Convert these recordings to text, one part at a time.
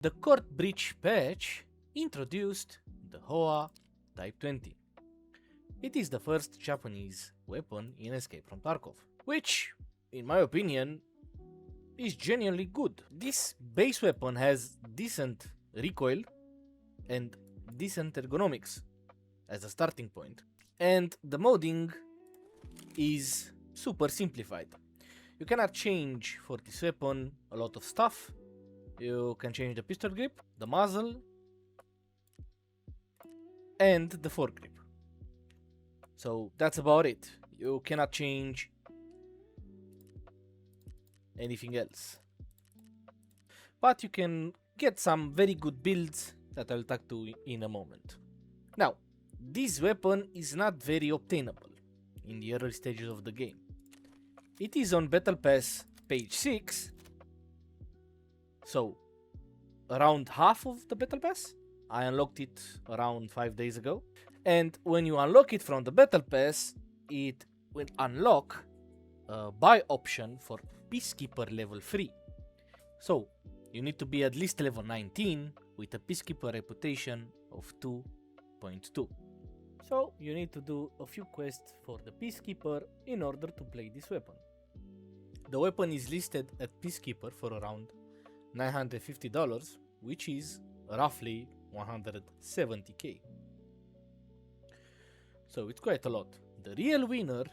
The Court Breach patch introduced the Howa Type 20. It is the first Japanese weapon in Escape from Tarkov, which, in my opinion, is genuinely good. This base weapon has decent recoil and decent ergonomics as a starting point, and the modding is super simplified. You cannot change for this weapon a lot of stuff. You can change the pistol grip, the muzzle, and the foregrip. So that's about it. You cannot change anything else. But you can get some very good builds that I'll talk to in a moment. Now, this weapon is not very obtainable in the early stages of the game. It is on Battle Pass page 6, so around half of the Battle Pass. I unlocked it around 5 days ago. And when you unlock it from the Battle Pass, it will unlock a buy option for Peacekeeper level 3. So you need to be at least level 19 with a Peacekeeper reputation of 2.2. So you need to do a few quests for the Peacekeeper in order to play this weapon. The weapon is listed at Peacekeeper for around $950, which is roughly 170k. So it's quite a lot. The real winner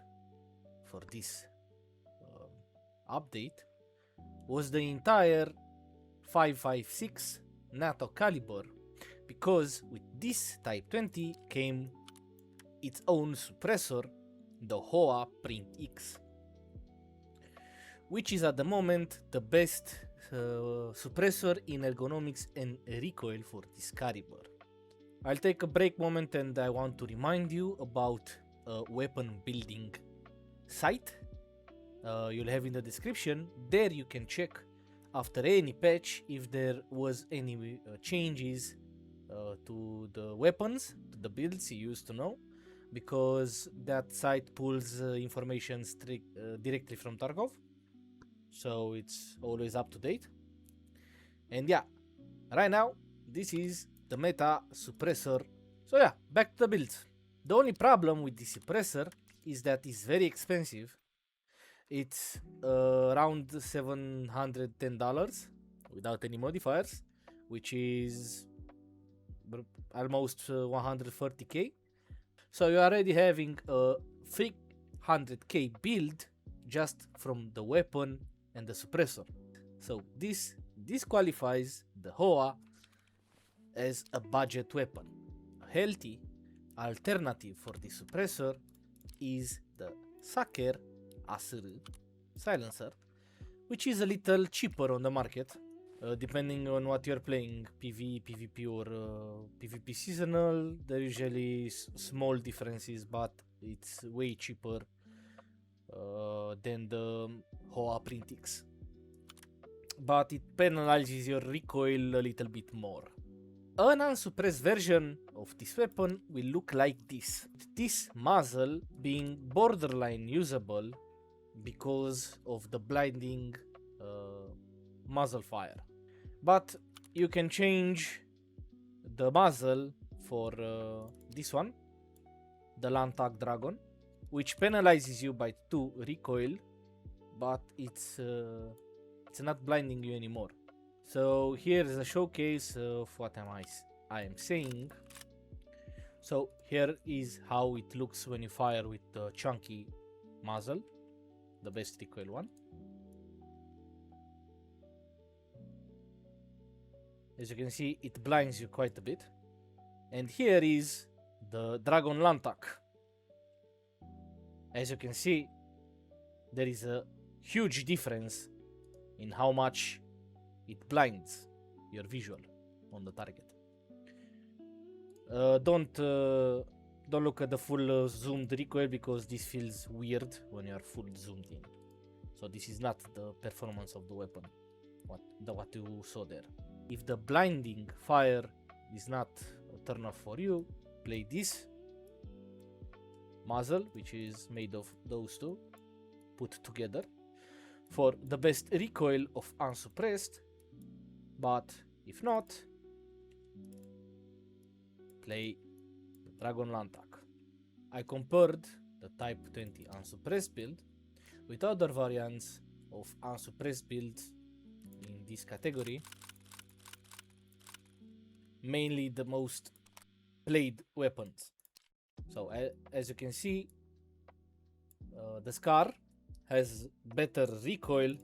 for this update was the entire 5.56 NATO caliber, because with this Type 20 came its own suppressor, the Howa Print-X, which is at the moment the best suppressor in ergonomics and recoil for this caliber. I'll take a break moment and I want to remind you about a weapon building site you'll have in the description. There you can check after any patch if there was any changes to the weapons, to the builds you used to know, because that site pulls information directly from Tarkov, so it's always up to date. And yeah, right now this is the meta suppressor. So yeah, back to the builds. The only problem with the suppressor is that it's very expensive. It's around $710 without any modifiers, which is almost 130k. So you're already having a 300k build just from the weapon and the suppressor. So this disqualifies the Howa as a budget weapon. A healthy alternative for the suppressor is the Saker ASR silencer, which is a little cheaper on the market, depending on what you're playing, PvE, PvP or PvP seasonal. There are usually small differences, but it's way cheaper than the Howa Print-X. But it penalizes your recoil a little bit more. An unsuppressed version of this weapon will look like this. This muzzle being borderline usable because of the blinding muzzle fire. But you can change the muzzle for this one, the Lantak Dragon, which penalizes you by 2 recoil, but it's not blinding you anymore. So here's a showcase of what I am saying. So here is how it looks when you fire with the chunky muzzle, the best recoil one. As you can see, it blinds you quite a bit. And here is the Dragon Lantak. As you can see, there is a huge difference in how much it blinds your visual on the target. Don't look at the full zoomed recoil, because this feels weird when you are full zoomed in. So this is not the performance of the weapon, what you saw there. If the blinding fire is not a turn off for you, play this muzzle, which is made of those two put together, for the best recoil of Unsuppressed, but If not, play the Dragon Lantak. I compared the Type 20 Unsuppressed build with other variants of Unsuppressed builds in this category, mainly the most played weapons. So as you can see, the Scar has better recoil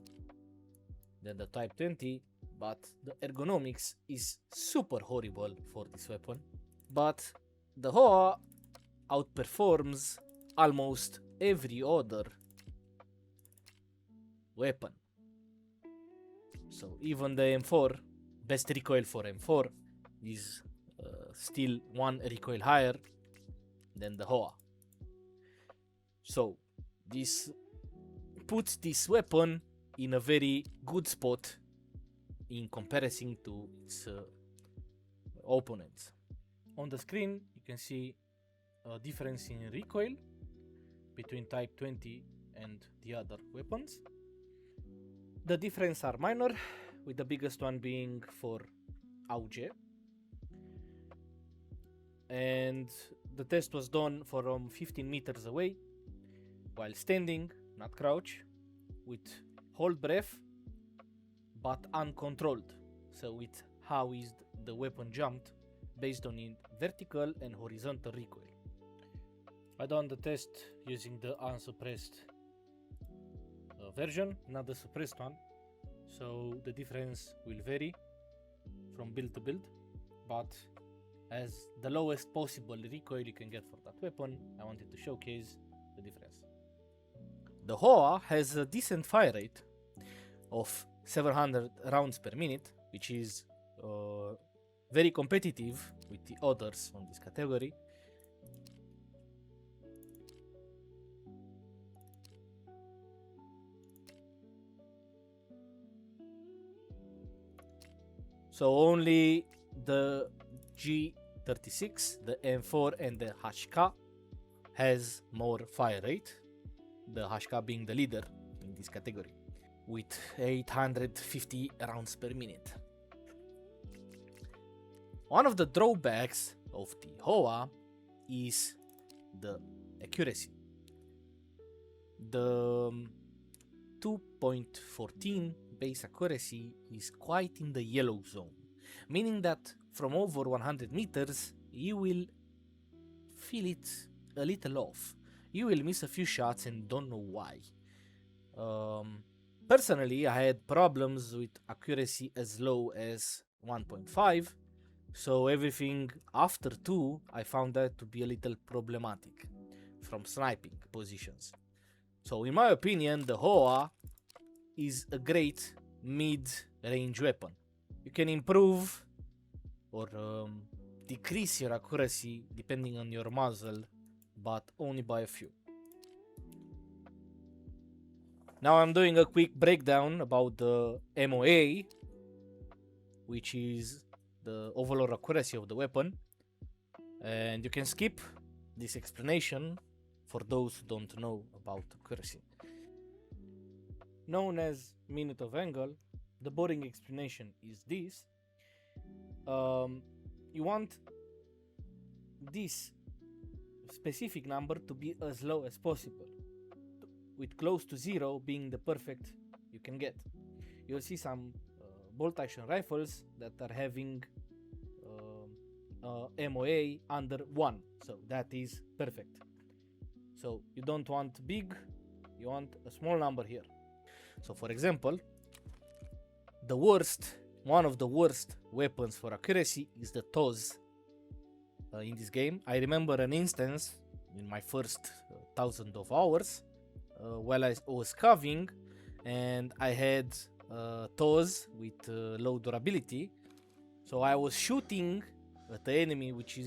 than the Type 20, but the ergonomics is super horrible for this weapon. But the Howa outperforms almost every other weapon. So even the M4, best recoil for M4, is still one recoil higher than the Howa. So this puts this weapon in a very good spot in comparison to its opponents. On the screen you can see a difference in recoil between Type 20 and the other weapons. The differences are minor, with the biggest one being for AUG. And the test was done from 15 meters away, while standing, not crouch, with hold breath, but uncontrolled. So it's how is the weapon jumped based on its vertical and horizontal recoil. I done the test using the unsuppressed version, not the suppressed one, so the difference will vary from build to build, but as the lowest possible recoil you can get for that weapon, I wanted to showcase the difference. The Howa has a decent fire rate of 700 rounds per minute, which is very competitive with the others on this category. So only the G36, the M4 and the HK has more fire rate, the HK being the leader in this category, with 850 rounds per minute. One of the drawbacks of the Howa is the accuracy. The 2.14 base accuracy is quite in the yellow zone, meaning that from over 100 meters you will feel it a little off. You will miss a few shots and don't know why. Personally, I had problems with accuracy as low as 1.5, so everything after 2 I found that to be a little problematic from sniping positions. So in my opinion, the Howa is a great mid-range weapon. You can improve or decrease your accuracy depending on your muzzle, but only by a few. Now I'm doing a quick breakdown about the MOA, which is the overall accuracy of the weapon, and you can skip this explanation for those who don't know about accuracy. Known as minute of angle, the boring explanation is this. You want this specific number to be as low as possible, with close to 0 being the perfect you can get. You'll see some bolt action rifles that are having MOA under 1, so that is perfect. So you don't want big, you want a small number here. So for example, one of the worst weapons for accuracy is the TOS in this game. I remember an instance in my first 1000 of hours while I was coving, and I had TOS with low durability. So I was shooting at the enemy, which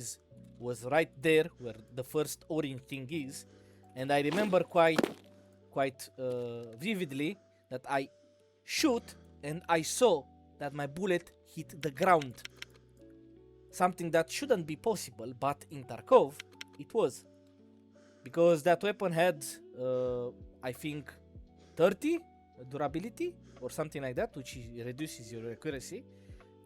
was right there where the first orange thing is, and I remember quite vividly that I shoot and I saw that my bullet hit the ground. Something that shouldn't be possible, but in Tarkov it was. Because that weapon had, I think, 30 durability or something like that, which reduces your accuracy.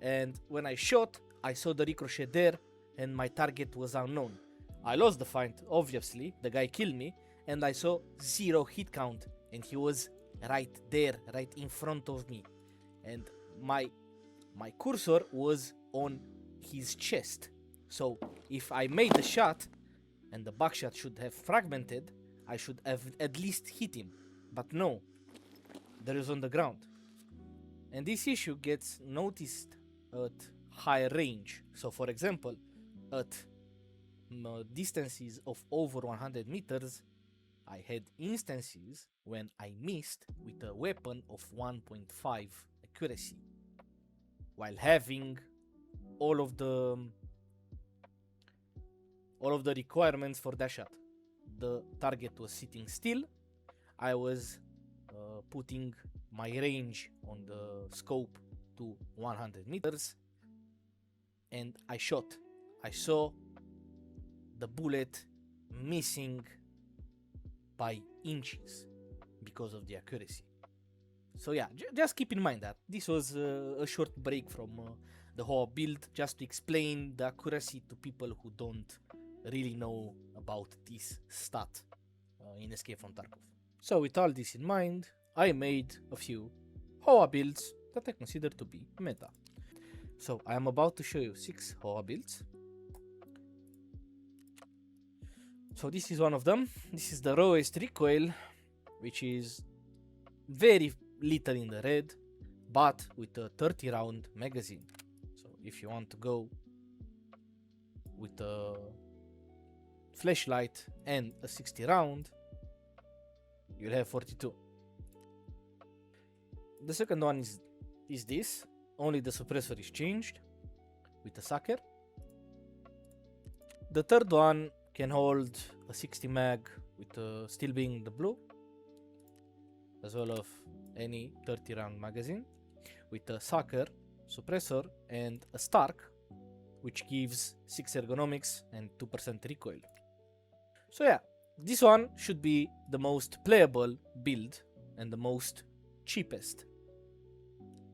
and when I shot, I saw the ricochet there, and my target was unknown. I lost the fight, obviously, the guy killed me, and I saw 0 hit count, and he was right there, right in front of me. And my cursor was on his chest. So if I made the shot, and the buckshot should have fragmented, I should have at least hit him. But no, there is on the ground. And this issue gets noticed at higher range. So for example, at distances of over 100 meters, I had instances when I missed with a weapon of 1.5 accuracy, while having all of the requirements for that shot. The target was sitting still. I was putting my range on the scope to 100 meters, and I shot. I saw the bullet missing by inches because of the accuracy. So yeah, just keep in mind that this was a short break from the Howa build, just to explain the accuracy to people who don't really know about this stat in Escape from Tarkov. So with all this in mind, I made a few Howa builds that I consider to be meta. So I am about to show you 6 Howa builds. So this is one of them. This is the rawest recoil, which is very little in the red, but with a 30 round magazine. So if you want to go with a flashlight and a 60 round, you'll have 42. The second one is this, only the suppressor is changed with a sucker. The third one can hold a 60 mag with still being the blue, as well as any 30 round magazine, with a sucker, suppressor, and a Stark, which gives 6 ergonomics and 2% recoil. So yeah, this one should be the most playable build and the most cheapest.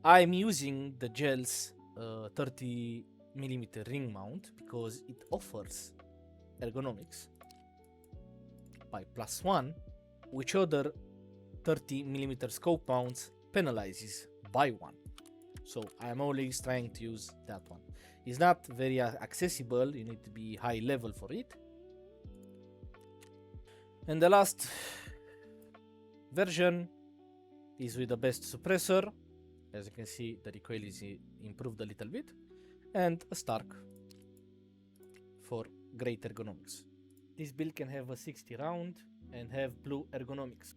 I'm using the Gel's 30mm ring mount because it offers ergonomics by +1, which other 30mm scope mounts penalizes by 1. So I'm always trying to use that one. It's not very accessible, you need to be high level for it. And the last version is with the best suppressor. As you can see, the recoil is improved a little bit, and a Stark for great ergonomics. This build can have a 60 round and have blue ergonomics.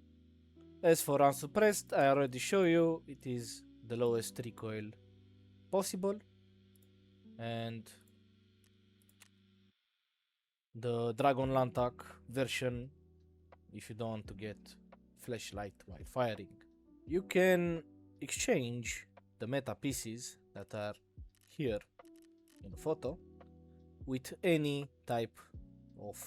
As for Unsuppressed, I already show you, it is the lowest recoil possible, and the Dragon Lantak version if you don't want to get flashlight while firing. You can exchange the meta pieces that are here in the photo with any type of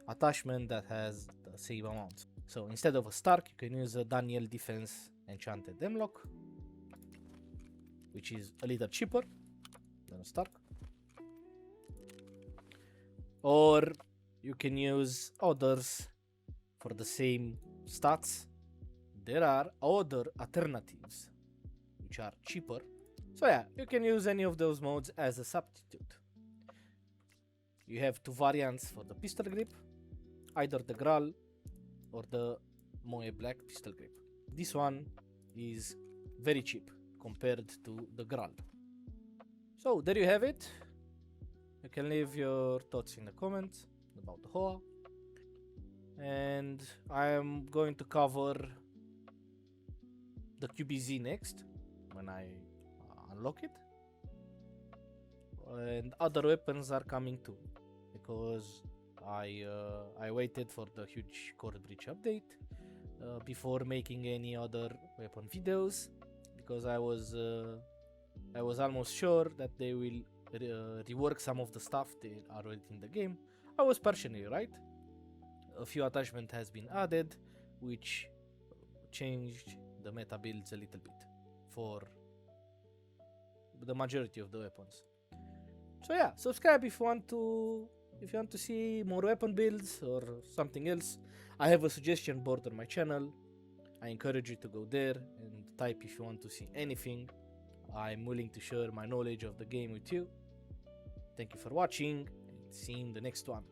attachment that has the same amount. So instead of a Stark, you can use a Daniel Defense Enchanted M-Lock, which is a little cheaper than a Stark. Or you can use others for the same stats. There are other alternatives which are cheaper. So yeah, you can use any of those modes as a substitute. You have two variants for the pistol grip, either the Graal or the MOA Black pistol grip. This one is very cheap compared to the Graal. So there you have it. You can leave your thoughts in the comments about the Howa. And I am going to cover the QBZ next when I unlock it. And other weapons are coming too, because I waited for the huge core breach update before making any other weapon videos, because I was almost sure that they will rework some of the stuff that are already in the game. I was partially right. A few attachment has been added, which changed the meta builds a little bit for the majority of the weapons. So yeah, subscribe if you want to see more weapon builds or something else. I have a suggestion board on my channel. I encourage you to go there and type if you want to see anything. I'm willing to share my knowledge of the game with you. Thank you for watching, and see you in the next one.